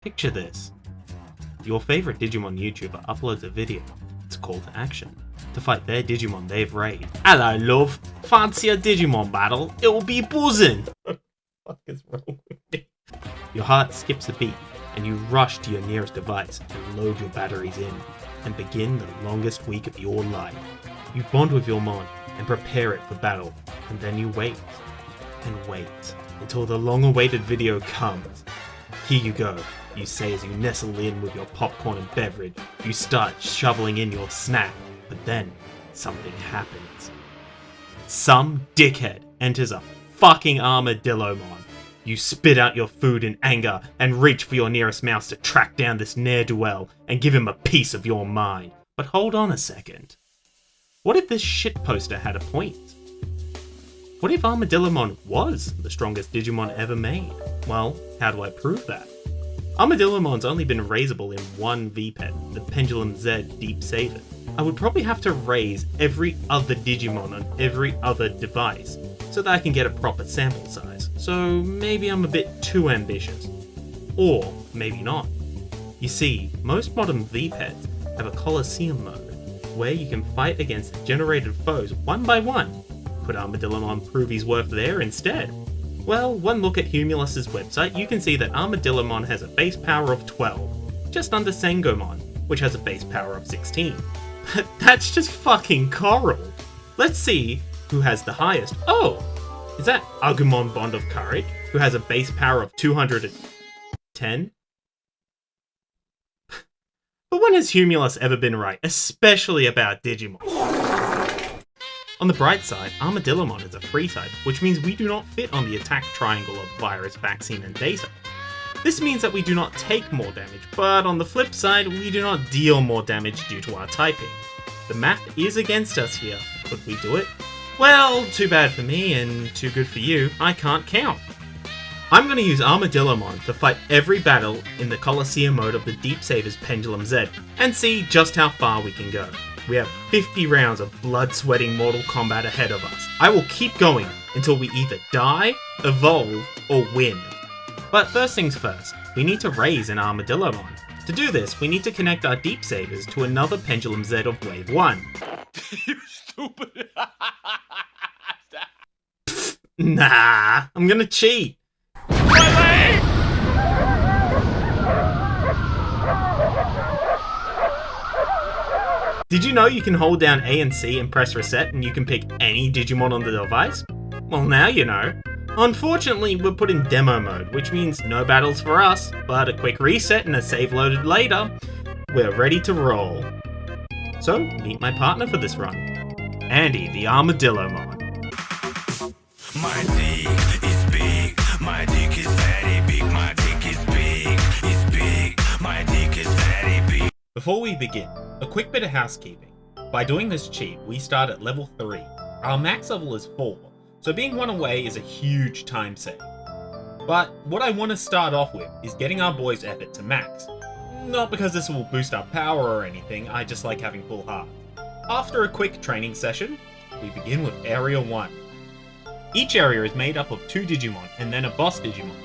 Picture this. Your favorite Digimon YouTuber uploads a video, it's a call to action, to fight their Digimon they've raided. Hello love, fancy a Digimon battle? It'll be buzzing! What the fuck is wrong with me? Your heart skips a beat, and you rush to your nearest device and load your batteries in, and begin the longest week of your life. You bond with your Mon, and prepare it for battle, and then you wait, and wait, until the long-awaited video comes. Here you go, you say as you nestle in with your popcorn and beverage. You start shoveling in your snack, but then something happens. Some dickhead enters a fucking Armadillomon. You spit out your food in anger and reach for your nearest mouse to track down this ne'er-do-well and give him a piece of your mind. But hold on a second. What if this shitposter had a point? What if Armadillomon was the strongest Digimon ever made? Well, how do I prove that? Armadillomon's only been raisable in one VPET, the Pendulum Z Deep Saver. I would probably have to raise every other Digimon on every other device, so that I can get a proper sample size. So maybe I'm a bit too ambitious. Or maybe not. You see, most modern VPETs have a Colosseum mode, where you can fight against generated foes one by one. Could Armadillomon prove his worth there instead? Well, one look at Humulus's website, you can see that Armadillomon has a base power of 12, just under Sangomon, which has a base power of 16. But that's just fucking coral! Let's see who has the highest. Oh! Is that Agumon Bond of Courage, who has a base power of 210? But when has Humulus ever been right, especially about Digimon? On the bright side, Armadillomon is a free type, which means we do not fit on the attack triangle of virus, vaccine, and data. This means that we do not take more damage, but on the flip side, we do not deal more damage due to our typing. The math is against us here. Could we do it? Well, too bad for me and too good for you, I can't count. I'm going to use Armadillomon to fight every battle in the Colosseum mode of the Deep Saver's Pendulum Z, and see just how far we can go. We have 50 rounds of blood-sweating Mortal Kombat ahead of us. I will keep going until we either die, evolve, or win. But first things first, we need to raise an Armadillomon. To do this, we need to connect our Deep Savers to another Pendulum Z of Wave 1. You stupid. Nah, I'm gonna cheat. Did you know you can hold down A and C and press reset and you can pick any Digimon on the device? Well, now you know. Unfortunately, we're put in demo mode, which means no battles for us, but a quick reset and a save loaded later, we're ready to roll. So, meet my partner for this run, Andy the Armadillomon. My dick is big, my dick is very big, my dick is big, it's big, my dick is very big. Before we begin, a quick bit of housekeeping. By doing this cheat, we start at level 3. Our max level is 4, so being 1 away is a huge time save. But what I want to start off with is getting our boys' effort to max. Not because this will boost our power or anything, I just like having full heart. After a quick training session, we begin with Area 1. Each area is made up of 2 Digimon and then a boss Digimon.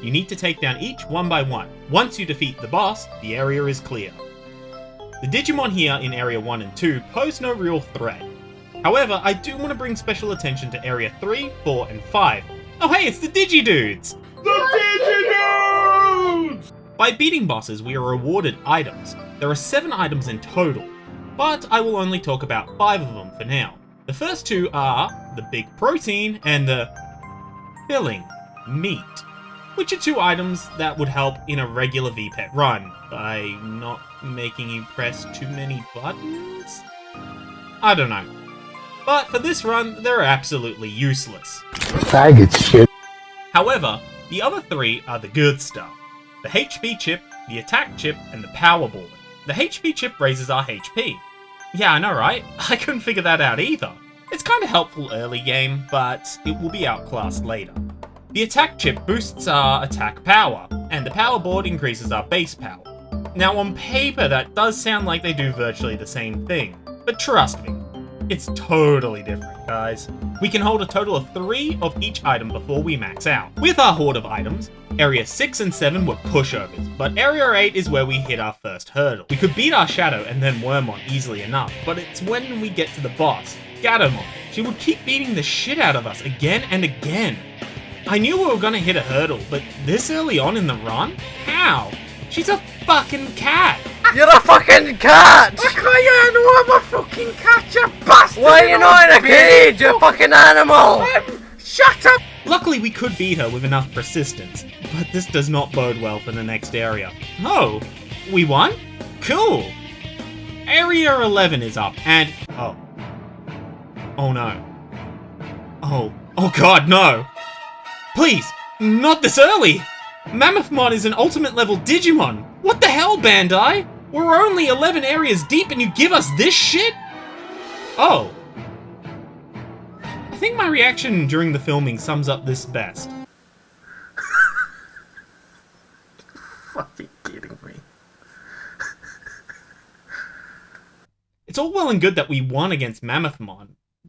You need to take down each one by one. Once you defeat the boss, the area is clear. The Digimon here in Area 1 and 2 pose no real threat. However, I do want to bring special attention to Area 3, 4, and 5. Oh hey, it's the Digidudes! The Digidudes! By beating bosses, we are rewarded items. There are 7 items in total, but I will only talk about 5 of them for now. The first 2 are the Big Protein and the Filling Meat, which are 2 items that would help in a regular VPET run by not making you press too many buttons? I don't know. But for this run, they're absolutely useless. Faggot shit. However, the other 3 are the good stuff. The HP chip, the attack chip, and the power board. The HP chip raises our HP. Yeah, I know, right? I couldn't figure that out either. It's kinda helpful early game, but it will be outclassed later. The attack chip boosts our attack power, and the power board increases our base power. Now on paper that does sound like they do virtually the same thing, but trust me, It's totally different, guys. We can hold a total of 3 of each item before we max out. With our horde of items, Area 6 and 7 were pushovers, but Area 8 is where we hit our first hurdle. We could beat our Shadow and then Wormmon easily enough, but it's when we get to the boss, Gatomon. She would keep beating the shit out of us again and again. I knew we were gonna hit a hurdle, but this early on in the run? How? She's a fucking cat! You're a fucking cat! I can't know I'm a fucking cat, you bastard! Why are you not in a cage, you fucking animal? Shut up! Luckily we could beat her with enough persistence, but this does not bode well for the next area. Oh, we won? Cool! Area 11 is up, and... Oh no. Oh god, no! Please, not this early! Mammothmon is an ultimate level Digimon! What the hell, Bandai? We're only 11 areas deep and you give us this shit? Oh. I think my reaction during the filming sums up this best. Fucking kidding me. It's all well and good that we won against Mammothmon,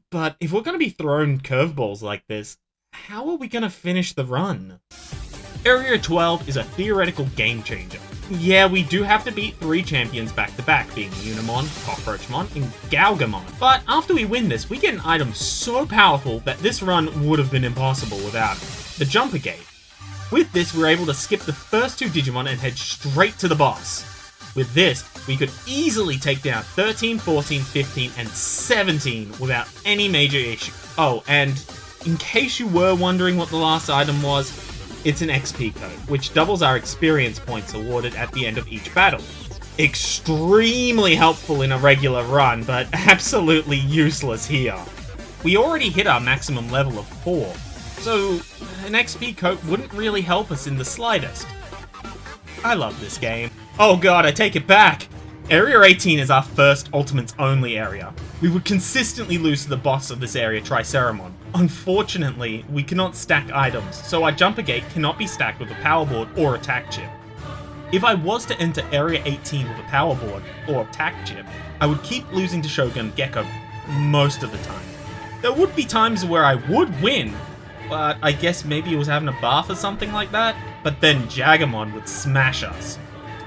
but if we're gonna be thrown curveballs like this, how are we gonna finish the run? Area 12 is a theoretical game changer. Yeah, we do have to beat 3 champions back to back, being Unimon, Cockroachmon, and Galgamon. But after we win this, we get an item so powerful that this run would have been impossible without it. The Jumper Gate. With this, we're able to skip the first 2 Digimon and head straight to the boss. With this, we could easily take down 13, 14, 15, and 17 without any major issue. Oh, and in case you were wondering what the last item was, it's an XP code, which doubles our experience points awarded at the end of each battle. Extremely helpful in a regular run, but absolutely useless here. We already hit our maximum level of 4, so an XP code wouldn't really help us in the slightest. I love this game. Oh god, I take it back! Area 18 is our first Ultimates only area. We would consistently lose to the boss of this area, Triceramon. Unfortunately, we cannot stack items, so our Jumper Gate cannot be stacked with a power board or attack chip. If I was to enter Area 18 with a power board or attack chip, I would keep losing to Shogun Gecko most of the time. There would be times where I would win, but I guess maybe he was having a bath or something like that, but then Jagamon would smash us.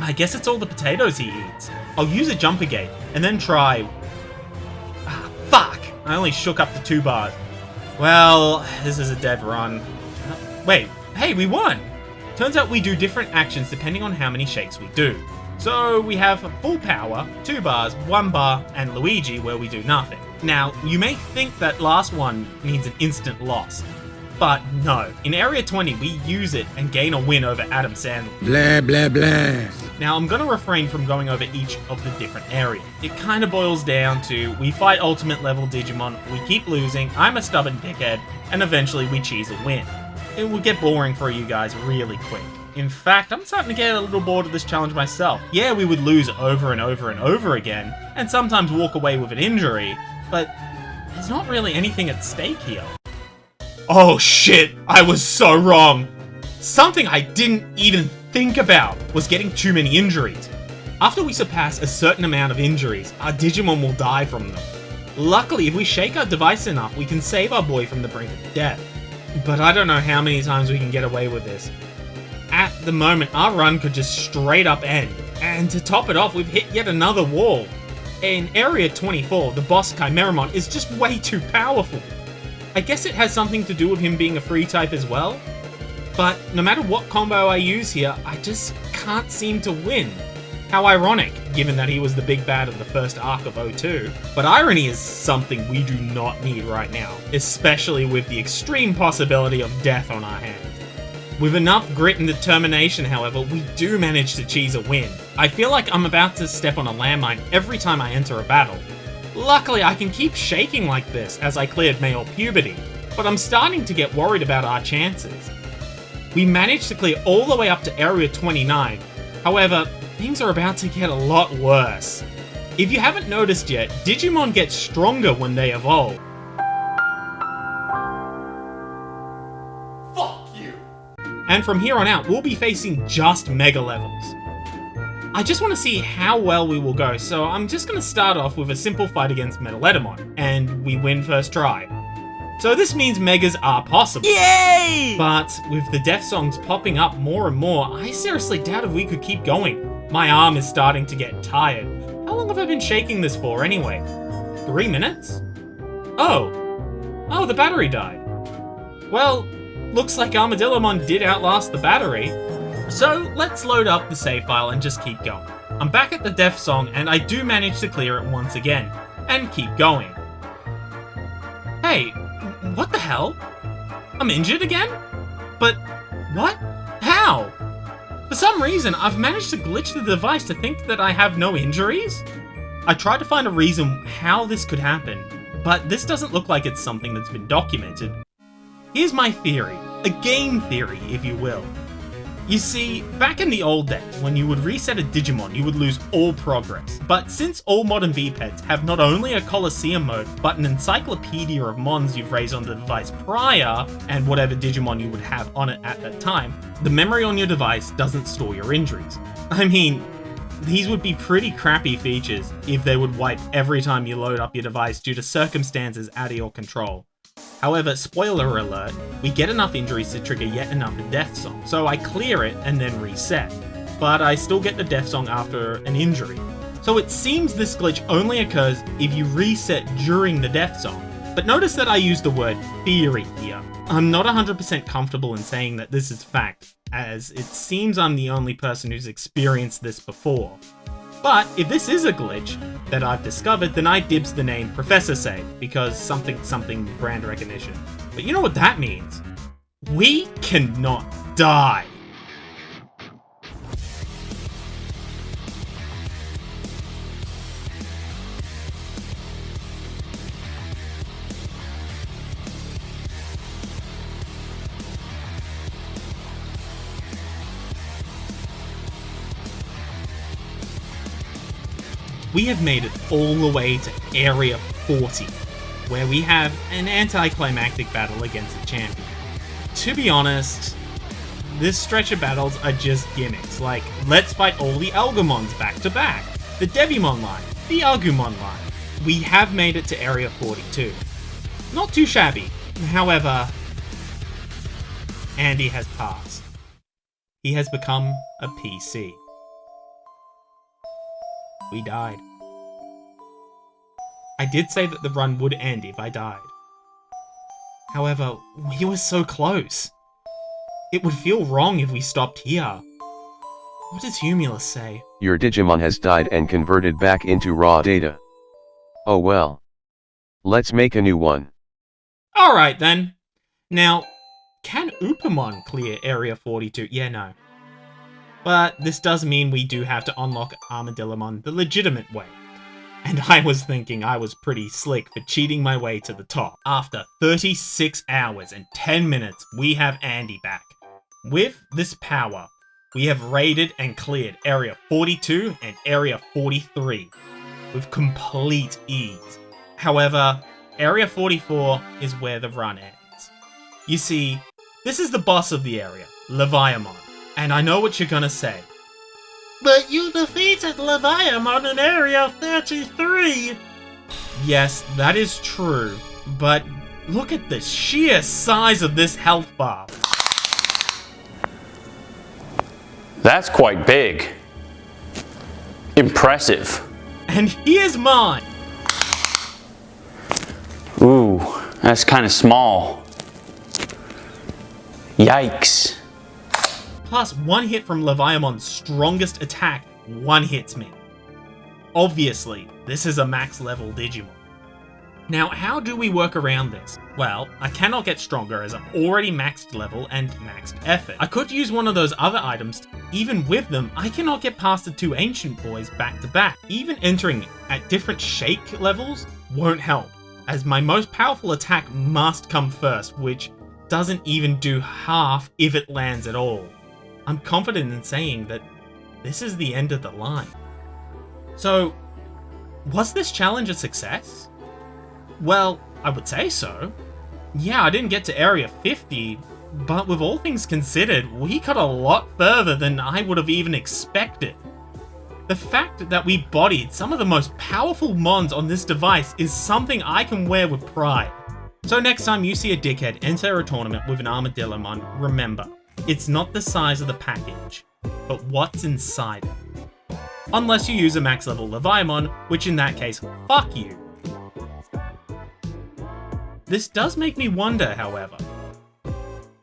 I guess it's all the potatoes he eats. I'll use a Jumper Gate, and then try... fuck! I only shook up the 2 bars. Well, this is a dead run. Wait, hey, we won! Turns out we do different actions depending on how many shakes we do. So we have full power, 2 bars, 1 bar, and Luigi where we do nothing. Now, you may think that last one means an instant loss. But no, in Area 20 we use it and gain a win over Adam Sandler. Blah, blah, blah. Now I'm gonna refrain from going over each of the different areas. It kinda boils down to, we fight ultimate level Digimon, we keep losing, I'm a stubborn dickhead, and eventually we cheese a win. It will get boring for you guys really quick. In fact, I'm starting to get a little bored of this challenge myself. Yeah, we would lose over and over and over again, and sometimes walk away with an injury, but there's not really anything at stake here. Oh shit, I was so wrong. Something I didn't even think about was getting too many injuries. After we surpass a certain amount of injuries, our Digimon will die from them. Luckily, if we shake our device enough, we can save our boy from the brink of death. But I don't know how many times we can get away with this. At the moment, our run could just straight up end. And to top it off, we've hit yet another wall. In Area 24, the boss Chimeramon is just way too powerful. I guess it has something to do with him being a free type as well. But no matter what combo I use here, I just can't seem to win. How ironic, given that he was the big bad of the first arc of 02. But irony is something we do not need right now, especially with the extreme possibility of death on our hands. With enough grit and determination, however, we do manage to cheese a win. I feel like I'm about to step on a landmine every time I enter a battle. Luckily, I can keep shaking like this as I cleared male puberty, but I'm starting to get worried about our chances. We managed to clear all the way up to Area 29, however, things are about to get a lot worse. If you haven't noticed yet, Digimon get stronger when they evolve. Fuck you! And from here on out, we'll be facing just Mega levels. I just want to see how well we will go, so I'm just going to start off with a simple fight against Metalletomon, and we win first try. So this means Megas are possible. Yay! But with the death songs popping up more and more, I seriously doubt if we could keep going. My arm is starting to get tired. How long have I been shaking this for anyway? 3 minutes? Oh, the battery died. Well, looks like Armadillomon did outlast the battery. So let's load up the save file and just keep going. I'm back at the death song and I do manage to clear it once again, and keep going. Hey, what the hell? I'm injured again? But what? How? For some reason, I've managed to glitch the device to think that I have no injuries. I tried to find a reason how this could happen, but this doesn't look like it's something that's been documented. Here's my theory, a game theory if you will. You see, back in the old days, when you would reset a Digimon, you would lose all progress. But since all modern V-Peds have not only a Colosseum mode, but an encyclopedia of mons you've raised on the device prior, and whatever Digimon you would have on it at that time, the memory on your device doesn't store your injuries. I mean, these would be pretty crappy features if they would wipe every time you load up your device due to circumstances out of your control. However, spoiler alert, we get enough injuries to trigger yet another death song, so I clear it and then reset. But I still get the death song after an injury. So it seems this glitch only occurs if you reset during the death song. But notice that I use the word theory here. I'm not 100% comfortable in saying that this is fact, as it seems I'm the only person who's experienced this before. But if this is a glitch that I've discovered, then I dibs the name Professor Say, because something brand recognition. But you know what that means? We cannot die. We have made it all the way to Area 40, where we have an anticlimactic battle against the champion. To be honest, this stretch of battles are just gimmicks, like let's fight all the Algamons back to back, the Devimon line, the Agumon line. We have made it to Area 42. Not too shabby, however, Andy has passed. He has become a PC. We died. I did say that the run would end if I died. However, we were so close. It would feel wrong if we stopped here. What does Humulus say? Your Digimon has died and converted back into raw data. Oh well. Let's make a new one. Alright then. Now, can Upamon clear Area 42? Yeah, no. But this does mean we do have to unlock Armadillomon the legitimate way. And I was thinking I was pretty slick for cheating my way to the top. After 36 hours and 10 minutes, we have Andy back. With this power, we have raided and cleared Area 42 and Area 43 with complete ease. However, Area 44 is where the run ends. You see, this is the boss of the area, Leviamon. And I know what you're gonna say. But you defeated Leviamon in Area 33! Yes, that is true, but look at the sheer size of this health bar. That's quite big. Impressive. And here's mine! Ooh, that's kind of small. Yikes. Plus, one hit from Leviamon's strongest attack one-hits me. Obviously, this is a max level Digimon. Now, how do we work around this? Well, I cannot get stronger as I'm already maxed level and maxed effort. I could use one of those other items. Even with them, I cannot get past the two ancient boys back to back. Even entering at different shake levels won't help, as my most powerful attack must come first, which doesn't even do half if it lands at all. I'm confident in saying that this is the end of the line. So, was this challenge a success? Well, I would say so. Yeah, I didn't get to Area 50, but with all things considered, we got a lot further than I would have even expected. The fact that we bodied some of the most powerful mons on this device is something I can wear with pride. So next time you see a dickhead enter a tournament with an Armadillomon, remember, it's not the size of the package, but what's inside it. Unless you use a max level Leviamon, which in that case, fuck you. This does make me wonder, however,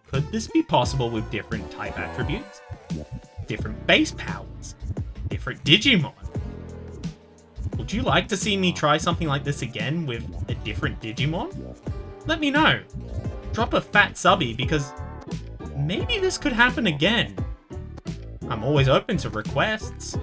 could this be possible with different type attributes? Different base powers? Different Digimon? Would you like to see me try something like this again with a different Digimon? Let me know. Drop a fat subby because maybe this could happen again. I'm always open to requests.